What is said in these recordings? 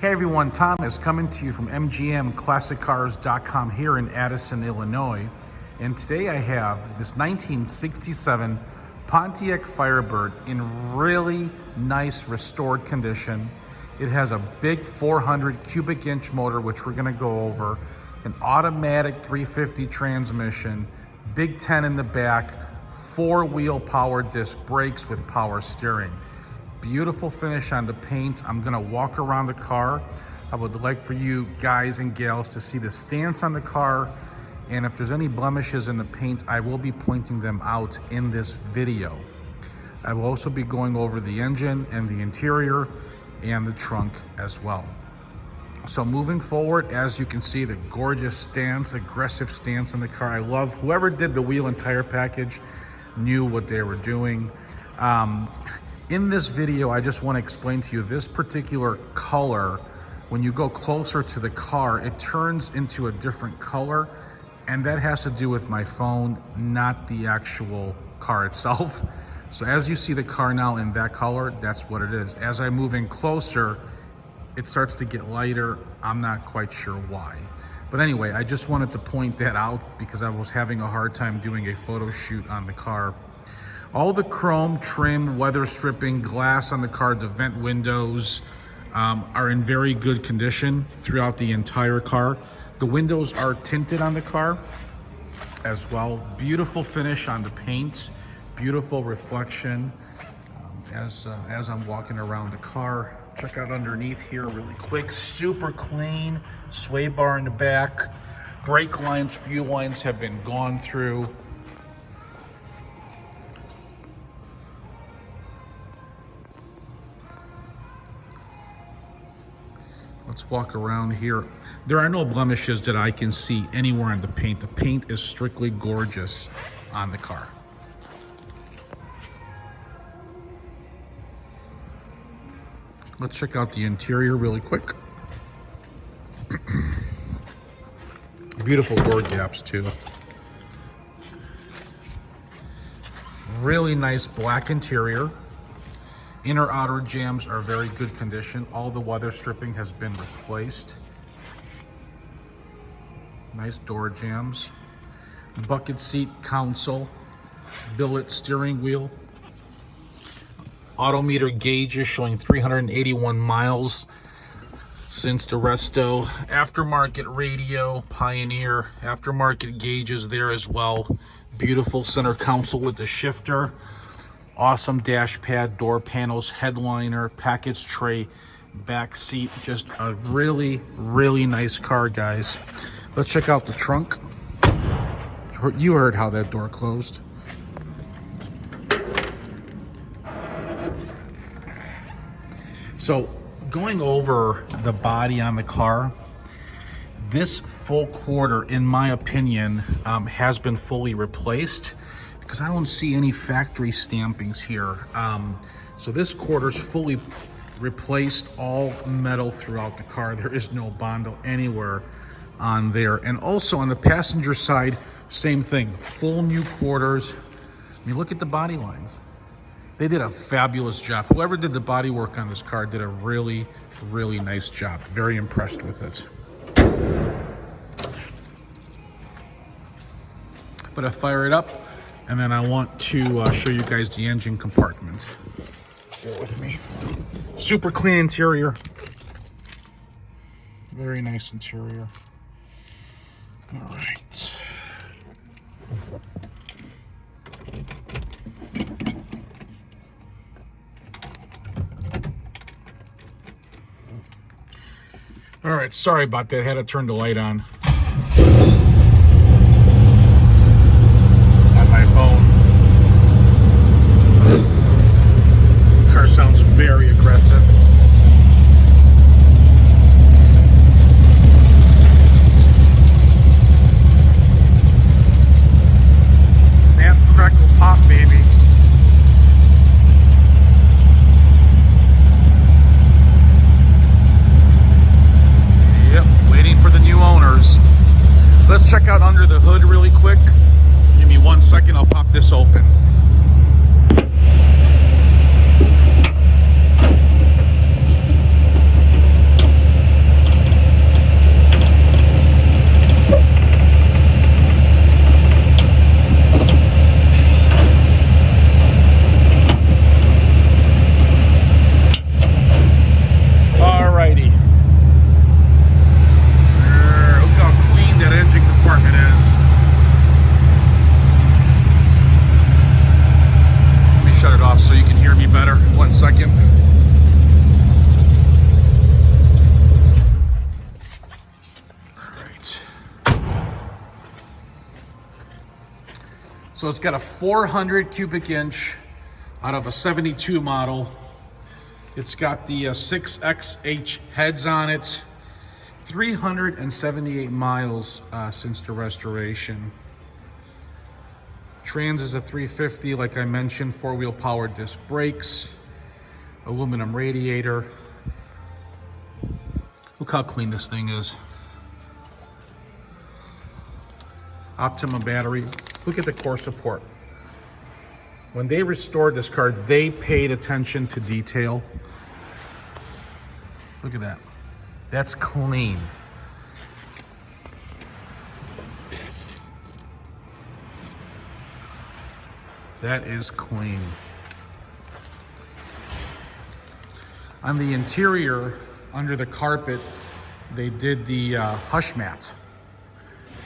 Hey everyone, Tom is coming to you from MGMClassicCars.com here in Addison, Illinois. And today I have this 1967 Pontiac Firebird in really nice restored condition. It has a big 400 cubic inch motor, which we're gonna go over, an automatic 350 transmission, big 10 in the back, 4-wheel power disc brakes with power steering. Beautiful finish on the paint. I'm gonna walk around the car. I would like for you guys and gals to see the stance on the car, and if there's any blemishes in the paint, I will be pointing them out in this video. I will also be going over the engine and the interior and the trunk as well. So moving forward, as you can see, the gorgeous stance, aggressive stance on the car. I love whoever did the wheel and tire package knew what they were doing. In this video, I just want to explain to you this particular color. When you go closer to the car, it turns into a different color, and that has to do with my phone, not the actual car itself. So as you see the car now in that color, that's what it is. As I move in closer, it starts to get lighter. I'm not quite sure why. But anyway, I just wanted to point that out because I was having a hard time doing a photo shoot on the car. All the chrome trim, weather stripping, glass on the car, the vent windows are in very good condition throughout the entire car. The windows are tinted on the car as well. Beautiful finish on the paint, beautiful reflection. As I'm walking around the car, check out underneath here really quick. Super clean, sway bar in the back. Brake lines, fuel lines have been gone through. Let's walk around here. There are no blemishes that I can see anywhere on the paint. The paint is strictly gorgeous on the car. Let's check out the interior really quick. Beautiful door gaps too. Really nice black interior. Inner outer jambs are very good condition. All the weather stripping has been replaced. Nice door jambs. Bucket seat console. Billet steering wheel. Odometer gauges showing 381 miles since the resto. Aftermarket radio, Pioneer. Aftermarket gauges there as well. Beautiful center console with the shifter. Awesome dash pad, door panels, headliner, package tray, back seat. Just a really, really nice car, guys. Let's check out the trunk. You heard how that door closed. So going over the body on the car, this full quarter, in my opinion, has been fully replaced, because I don't see any factory stampings here. So this quarter's fully replaced, all metal throughout the car. There is no Bondo anywhere on there. And also on the passenger side, same thing, full new quarters. I mean, look at the body lines. They did a fabulous job. Whoever did the body work on this car did a really, really nice job. Very impressed with it. But I fire it up, and then I want to show you guys the engine compartment. Bear with me. Super clean interior. Very nice interior. All right. All right, sorry about that. Had to turn the light on. Sounds very aggressive. Snap, crackle, pop, baby. Yep, waiting for the new owners. So it's got a 400 cubic inch out of a 72 model. It's got the 6XH heads on it. 378 miles since the restoration. Trans is a 350, like I mentioned, four-wheel power disc brakes, aluminum radiator. Look how clean this thing is. Optima battery. Look at the core support. When they restored this car, they paid attention to detail. Look at that. That's clean. That is clean. On the interior, under the carpet, they did the hush mats.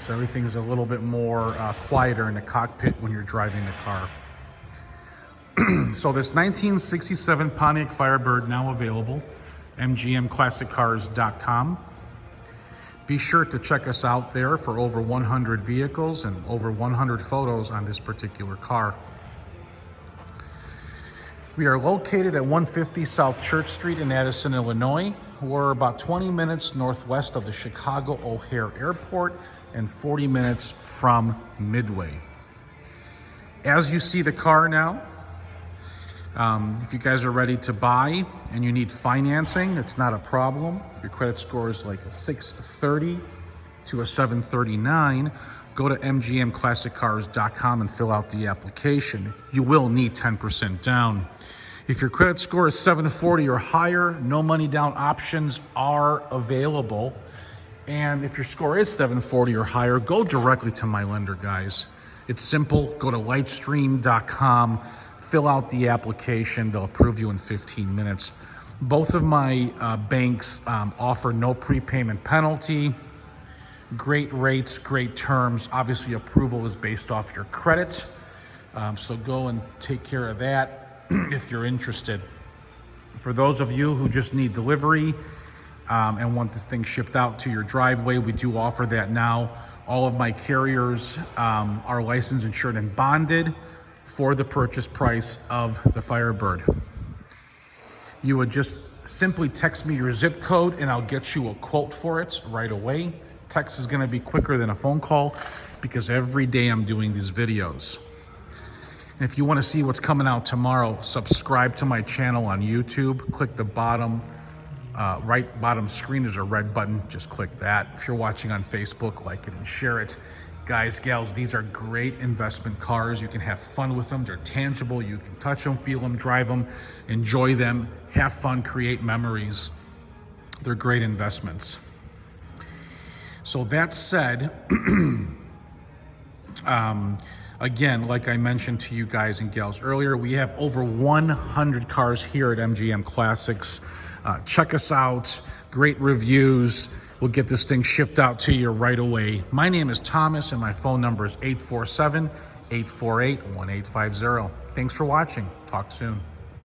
So everything's a little bit more quieter in the cockpit when you're driving the car. So this 1967 Pontiac Firebird now available, mgmclassiccars.com. Be sure to check us out there for over 100 vehicles and over 100 photos on this particular car. We are located at 150 South Church Street in Addison, Illinois. We're about 20 minutes northwest of the Chicago O'Hare Airport and 40 minutes from Midway. As you see the car now, if you guys are ready to buy and you need financing, it's not a problem. Your credit score is like a 630 to a 739. Go to mgmclassiccars.com and fill out the application. You will need 10% down. If your credit score is 740 or higher, no money down options are available. And if your score is 740 or higher, go directly to my lender, guys. It's simple. Go to lightstream.com, fill out the application. They'll approve you in 15 minutes. Both of my banks offer no prepayment penalty. Great rates, great terms. Obviously, approval is based off your credit. So go and take care of that if you're interested. For those of you who just need delivery and want this thing shipped out to your driveway, we do offer that now. All of my carriers are licensed, insured, and bonded for the purchase price of the Firebird. You would just simply text me your zip code and I'll get you a quote for it right away. Text is going to be quicker than a phone call because every day I'm doing these videos. And if you want to see what's coming out tomorrow, subscribe to my channel on YouTube. Click the bottom right bottom screen. There's a red button. Just click that. If you're watching on Facebook, like it and share it. Guys, gals, these are great investment cars. You can have fun with them. They're tangible. You can touch them, feel them, drive them, enjoy them, have fun, create memories. They're great investments. So that said, again, like I mentioned to you guys and gals earlier, we have over 100 cars here at MGM Classics. Check us out. Great reviews. We'll get this thing shipped out to you right away. My name is Thomas and my phone number is 847-848-1850. Thanks for watching. Talk soon.